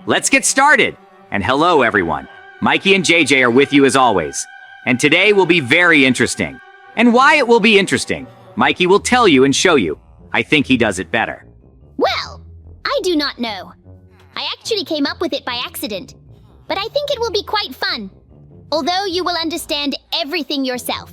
let's get started. And hello, everyone. Mikey and JJ are with you as always. And today will be very interesting. And why it will be interesting, Mikey will tell you and show you. I think he does it better. Well, I do not know. I actually came up with it by accident. But I think it will be quite fun. Although you will understand everything yourself.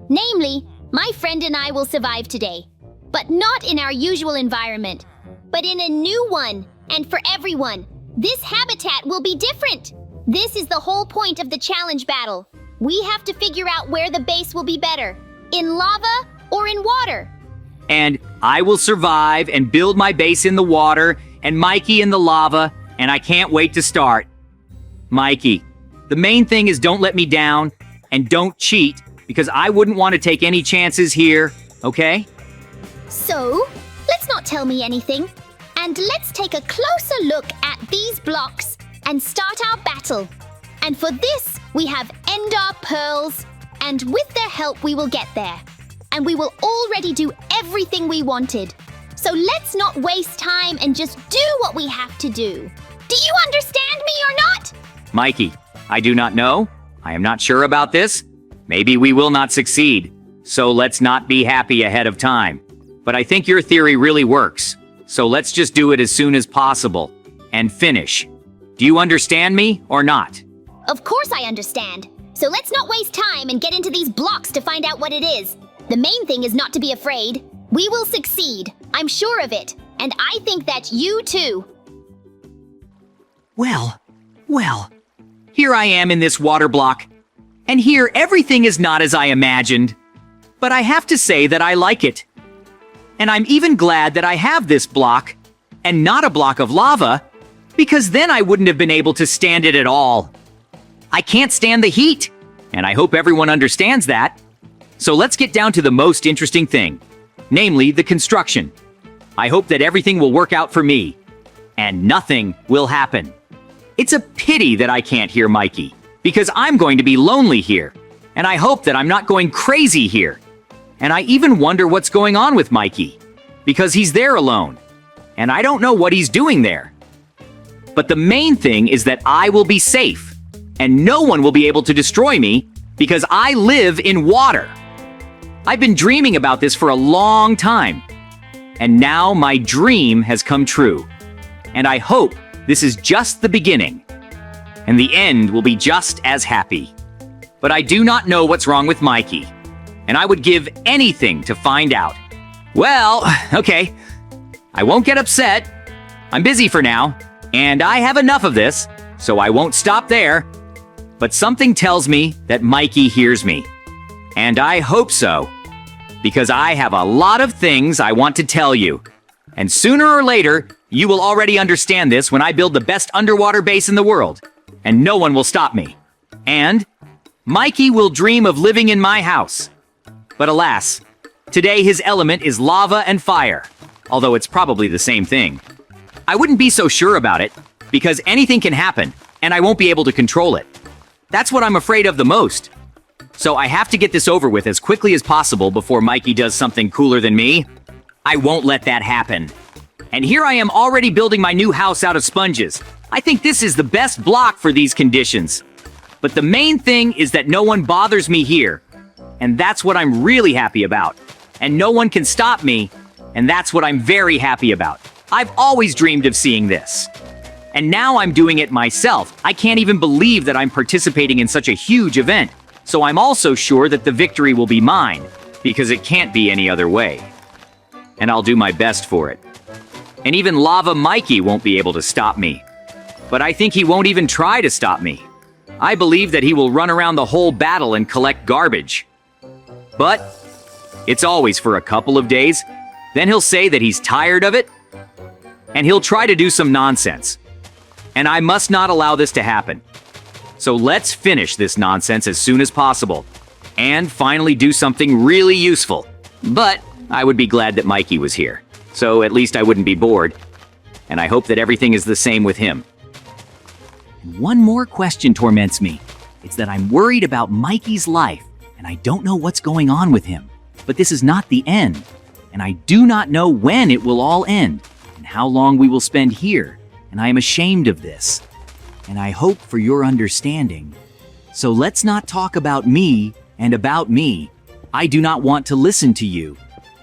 Namely, my friend and I will survive today. But not in our usual environment, but in a new one. And for everyone, this habitat will be different. This is the whole point of the challenge battle. We have to figure out where the base will be better, in lava or in water. And I will survive and build my base in the water, and Mikey in the lava, and I can't wait to start. Mikey, the main thing is don't let me down, and don't cheat, because I wouldn't want to take any chances here, okay? So, let's not tell me anything, and let's take a closer look at these blocks and start our battle. And for this, we have Ender Pearls, and with their help we will get there. And we will already do everything we wanted. So let's not waste time and just do what we have to do. Do you understand me or not? Mikey, I do not know. I am not sure about this. Maybe we will not succeed. So let's not be happy ahead of time. But I think your theory really works. So let's just do it as soon as possible. And finish. Do you understand me or not? Of course I understand. So let's not waste time and get into these blocks to find out what it is. The main thing is not to be afraid. We will succeed. I'm sure of it. And I think that you too. Well, here I am in this water block. And here everything is not as I imagined. But I have to say that I like it. And I'm even glad that I have this block, and not a block of lava, because then I wouldn't have been able to stand it at all. I can't stand the heat, and I hope everyone understands that. So let's get down to the most interesting thing, namely the construction. I hope that everything will work out for me, and nothing will happen. It's a pity that I can't hear Mikey, because I'm going to be lonely here, and I hope that I'm not going crazy here. And I even wonder what's going on with Mikey, because he's there alone, and I don't know what he's doing there. But the main thing is that I will be safe, and no one will be able to destroy me, because I live in water. I've been dreaming about this for a long time, and now my dream has come true. And I hope this is just the beginning, and the end will be just as happy. But I do not know what's wrong with Mikey, and I would give anything to find out. Well, okay, I won't get upset. I'm busy for now, and I have enough of this, so I won't stop there. But something tells me that Mikey hears me, and I hope so, because I have a lot of things I want to tell you. And sooner or later, you will already understand this when I build the best underwater base in the world, and no one will stop me. And Mikey will dream of living in my house. But alas, today his element is lava and fire, although it's probably the same thing. I wouldn't be so sure about it, because anything can happen, and I won't be able to control it. That's what I'm afraid of the most. So I have to get this over with as quickly as possible before Mikey does something cooler than me. I won't let that happen. And here I am already building my new house out of sponges. I think this is the best block for these conditions. But the main thing is that no one bothers me here. And that's what I'm really happy about. And no one can stop me, and that's what I'm very happy about. I've always dreamed of seeing this. And now I'm doing it myself. I can't even believe that I'm participating in such a huge event. So I'm also sure that the victory will be mine, because it can't be any other way. And I'll do my best for it. And even Lava Mikey won't be able to stop me. But I think he won't even try to stop me. I believe that he will run around the whole battle and collect garbage. But it's always for a couple of days. Then he'll say that he's tired of it, and he'll try to do some nonsense. And I must not allow this to happen. So let's finish this nonsense as soon as possible, and finally do something really useful. But I would be glad that Mikey was here, so at least I wouldn't be bored. And I hope that everything is the same with him. And one more question torments me. It's that I'm worried about Mikey's life, and I don't know what's going on with him. But this is not the end, and I do not know when it will all end, and how long we will spend here. and I am ashamed of this. And I hope for your understanding. So let's not talk about me and about me. I do not want to listen to you.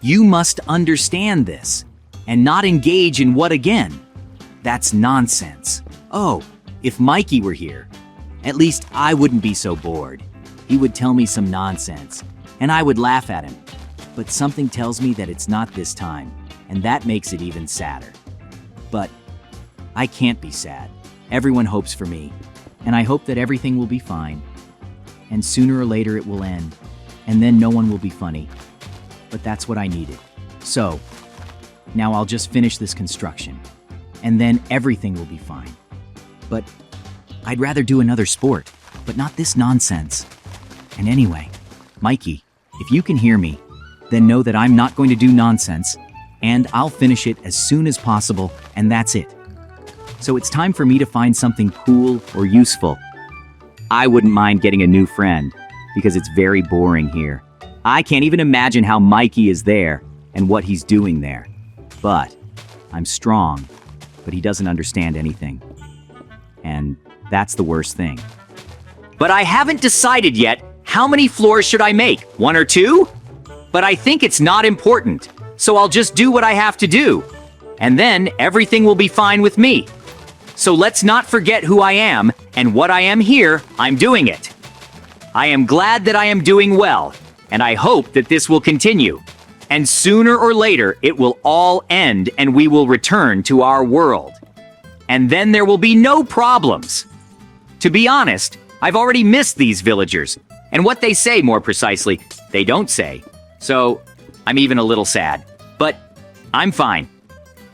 You must understand this and not engage in what again? That's nonsense. Oh, if Mikey were here, at least I wouldn't be so bored. He would tell me some nonsense, and I would laugh at him. But something tells me that it's not this time, and that makes it even sadder. But I can't be sad. Everyone hopes for me, and I hope that everything will be fine. And sooner or later it will end, and then no one will be funny. But that's what I needed. So, now I'll just finish this construction, and then everything will be fine. But I'd rather do another sport, but not this nonsense. And anyway, Mikey, if you can hear me, then know that I'm not going to do nonsense, and I'll finish it as soon as possible, and that's it. So it's time for me to find something cool or useful. I wouldn't mind getting a new friend, because it's very boring here. I can't even imagine how Mikey is there and what he's doing there. But I'm strong, but he doesn't understand anything. And that's the worst thing. But I haven't decided yet how many floors should I make, 1 or 2? But I think it's not important, so I'll just do what I have to do. And then everything will be fine with me. So let's not forget who I am, and what I am here, I'm doing it. I am glad that I am doing well, and I hope that this will continue. And sooner or later, it will all end and we will return to our world. And then there will be no problems. To be honest, I've already missed these villagers, and what they say more precisely, they don't say. So I'm even a little sad, but I'm fine.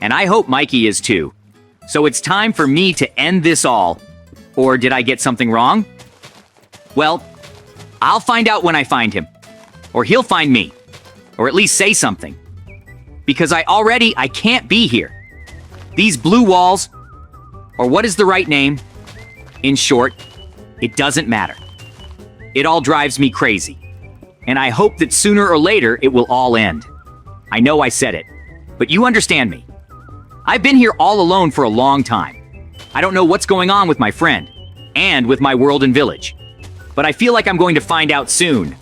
And I hope Mikey is too. So it's time for me to end this all. Or did I get something wrong? Well, I'll find out when I find him. Or he'll find me. Or at least say something. Because I can't be here. These blue walls, or what is the right name? In short, it doesn't matter. It all drives me crazy. And I hope that sooner or later it will all end. I know I said it, but you understand me. I've been here all alone for a long time. I don't know what's going on with my friend, and with my world and village. But I feel like I'm going to find out soon.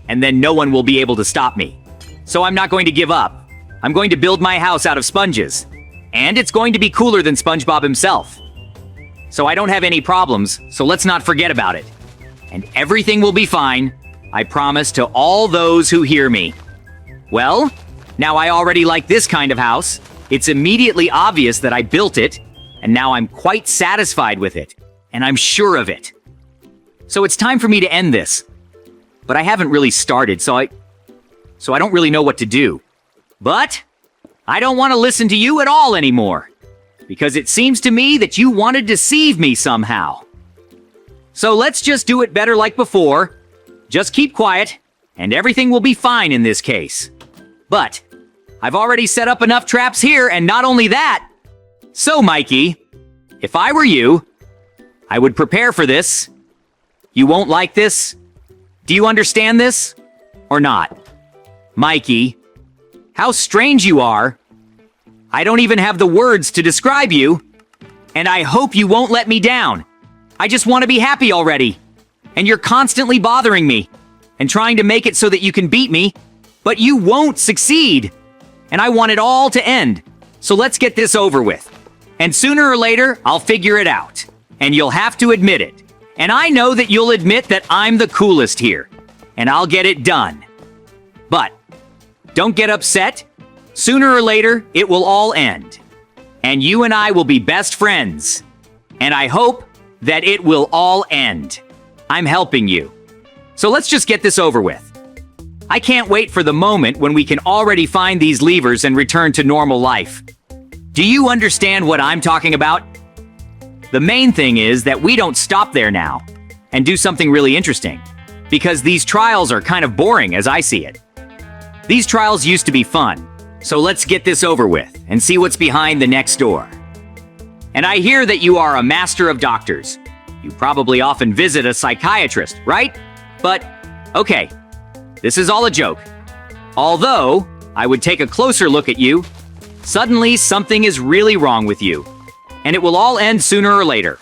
And then no one will be able to stop me. So I'm not going to give up. I'm going to build my house out of sponges. And it's going to be cooler than SpongeBob himself. So I don't have any problems, so let's not forget about it. And everything will be fine, I promise to all those who hear me. Well, now I already like this kind of house. It's immediately obvious that I built it, and now I'm quite satisfied with it, and I'm sure of it. So it's time for me to end this. But I haven't really started, so I don't really know what to do. But I don't want to listen to you at all anymore, because it seems to me that you want to deceive me somehow. So let's just do it better like before. Just keep quiet, and everything will be fine in this case. But I've already set up enough traps here, and not only that. So, Mikey, if I were you, I would prepare for this. You won't like this? Do you understand this? Or not? Mikey, how strange you are. I don't even have the words to describe you. And I hope you won't let me down. I just want to be happy already. And you're constantly bothering me and trying to make it so that you can beat me, but you won't succeed. And I want it all to end. So let's get this over with. And sooner or later, I'll figure it out. And you'll have to admit it. And I know that you'll admit that I'm the coolest here. And I'll get it done. But don't get upset. Sooner or later, it will all end. And you and I will be best friends. And I hope that it will all end. I'm helping you. So let's just get this over with. I can't wait for the moment when we can already find these levers and return to normal life. Do you understand what I'm talking about? The main thing is that we don't stop there now and do something really interesting, because these trials are kind of boring as I see it. These trials used to be fun, so let's get this over with and see what's behind the next door. And I hear that you are a master of doctors. You probably often visit a psychiatrist, right? But, okay, this is all a joke. Although, I would take a closer look at you, suddenly something is really wrong with you. And it will all end sooner or later.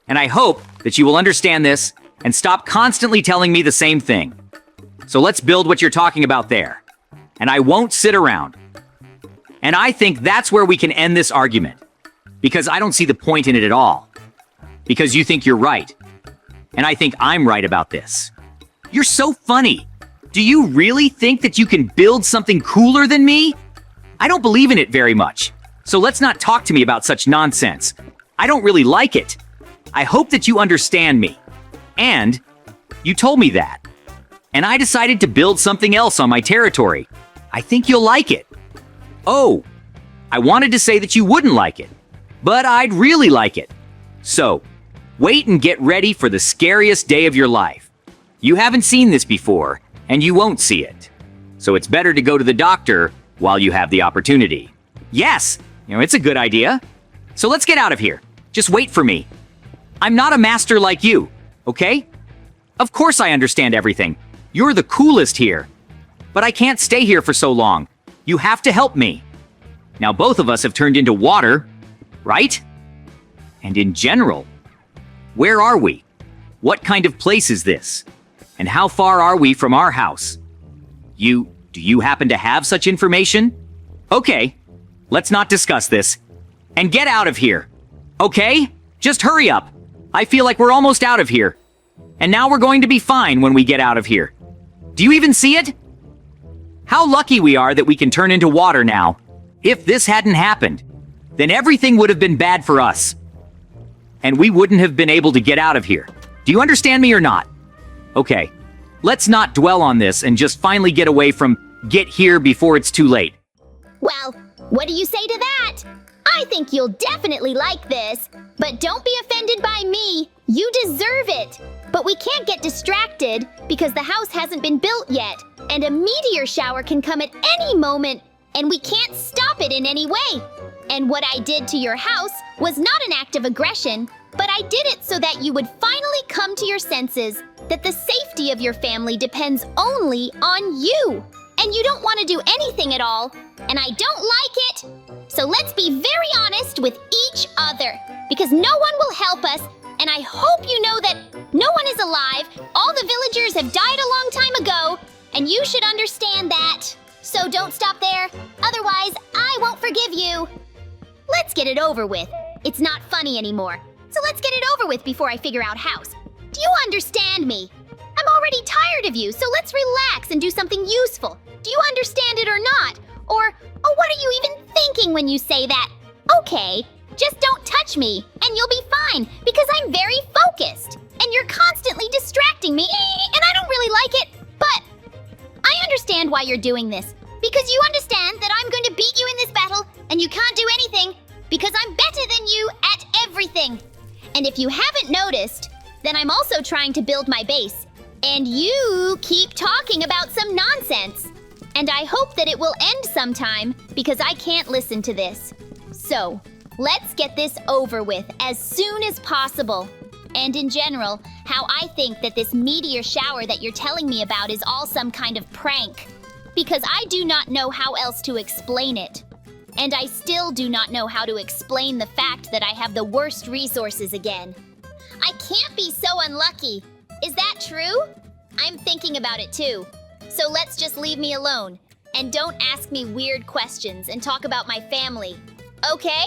And I hope that you will understand this and stop constantly telling me the same thing. So let's build what you're talking about there. And I won't sit around. And I think that's where we can end this argument. Because I don't see the point in it at all. Because you think you're right. And I think I'm right about this. You're so funny. Do you really think that you can build something cooler than me? I don't believe in it very much. So let's not talk to me about such nonsense. I don't really like it. I hope that you understand me. And you told me that. And I decided to build something else on my territory. I think you'll like it. Oh, I wanted to say that you wouldn't like it, but I'd really like it. So, wait and get ready for the scariest day of your life. You haven't seen this before, and you won't see it. So it's better to go to the doctor while you have the opportunity. Yes, it's a good idea. So let's get out of here. Just wait for me. I'm not a master like you, okay? Of course I understand everything. You're the coolest here. But I can't stay here for so long. You have to help me. Now both of us have turned into water, right? And in general, where are we? What kind of place is this? And how far are we from our house? Do you happen to have such information? Okay, let's not discuss this. And get out of here. Okay? Just hurry up. I feel like we're almost out of here. And now we're going to be fine when we get out of here. Do you even see it? How lucky we are that we can turn into water now. If this hadn't happened, then everything would have been bad for us. And we wouldn't have been able to get out of here. Do you understand me or not? Okay, let's not dwell on this and just finally get away from get here before it's too late. Well, what do you say to that? I think you'll definitely like this. But don't be offended by me. You deserve it. But we can't get distracted because the house hasn't been built yet. And a meteor shower can come at any moment. And we can't stop it in any way. And what I did to your house was not an act of aggression, but I did it so that you would finally come to your senses that the safety of your family depends only on you. And you don't want to do anything at all, and I don't like it. So let's be very honest with each other, because no one will help us, and I hope you know that no one is alive, all the villagers have died a long time ago, and you should understand that. So don't stop there, otherwise I won't forgive you. Let's get it over with. It's not funny anymore. So let's get it over with before I figure out house. Do you understand me? I'm already tired of you, so let's relax and do something useful. Do you understand it or not? Or, oh, what are you even thinking when you say that? Okay, just don't touch me, and you'll be fine, because I'm very focused. And you're constantly distracting me, and I don't really like it. But I understand why you're doing this, because you understand that I'm going to beat you in this battle, and you can't do anything, because I'm better than you at everything. And if you haven't noticed, then I'm also trying to build my base. And you keep talking about some nonsense. And I hope that it will end sometime, because I can't listen to this. So, let's get this over with as soon as possible. And in general, how I think that this meteor shower that you're telling me about is all some kind of prank. Because I do not know how else to explain it. And I still do not know how to explain the fact that I have the worst resources again. I can't be so unlucky. Is that true? I'm thinking about it too. So let's just leave me alone. And don't ask me weird questions and talk about my family. Okay?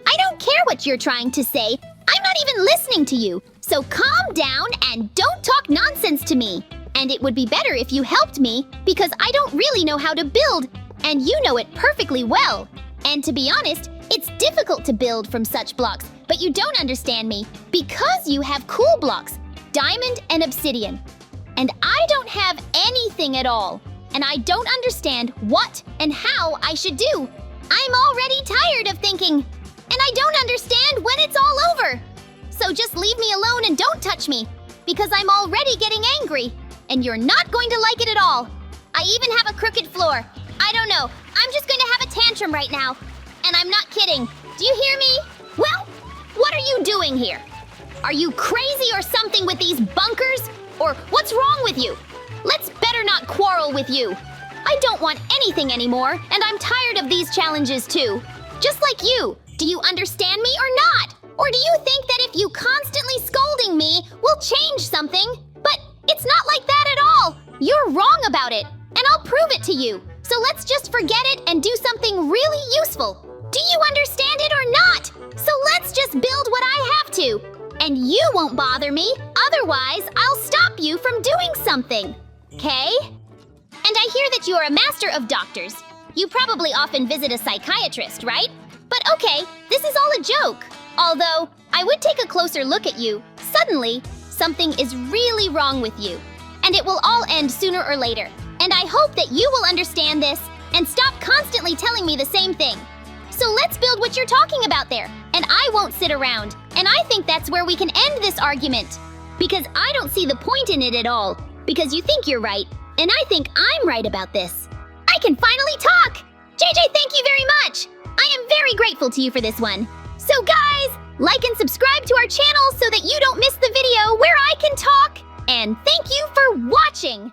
I don't care what you're trying to say. I'm not even listening to you. So calm down and don't talk nonsense to me. And it would be better if you helped me, because I don't really know how to build, and you know it perfectly well. And to be honest, it's difficult to build from such blocks, but you don't understand me because you have cool blocks, diamond and obsidian. And I don't have anything at all, and I don't understand what and how I should do. I'm already tired of thinking, and I don't understand when it's all over. So just leave me alone and don't touch me, because I'm already getting angry, and you're not going to like it at all. I even have a crooked floor. I don't know. I'm just going to have a tantrum right now. And I'm not kidding. Do you hear me? Well, what are you doing here? Are you crazy or something with these bunkers? Or what's wrong with you? Let's better not quarrel with you. I don't want anything anymore, and I'm tired of these challenges too. Just like you. Do you understand me or not? Or do you think that if you constantly scolding me will change something? But it's not like that at all. You're wrong about it, and I'll prove it to you. So let's just forget it and do something really useful. Do you understand it or not? So let's just build what I have to. And you won't bother me. Otherwise, I'll stop you from doing something. Okay? And I hear that you are a master of doctors. You probably often visit a psychiatrist, right? But okay, this is all a joke. Although, I would take a closer look at you. Suddenly, something is really wrong with you. And it will all end sooner or later. And I hope that you will understand this and stop constantly telling me the same thing. So let's build what you're talking about there. And I won't sit around. And I think that's where we can end this argument. Because I don't see the point in it at all. Because you think you're right. And I think I'm right about this. I can finally talk! JJ, thank you very much! I am very grateful to you for this one. So guys, like and subscribe to our channel so that you don't miss the video where I can talk. And thank you for watching!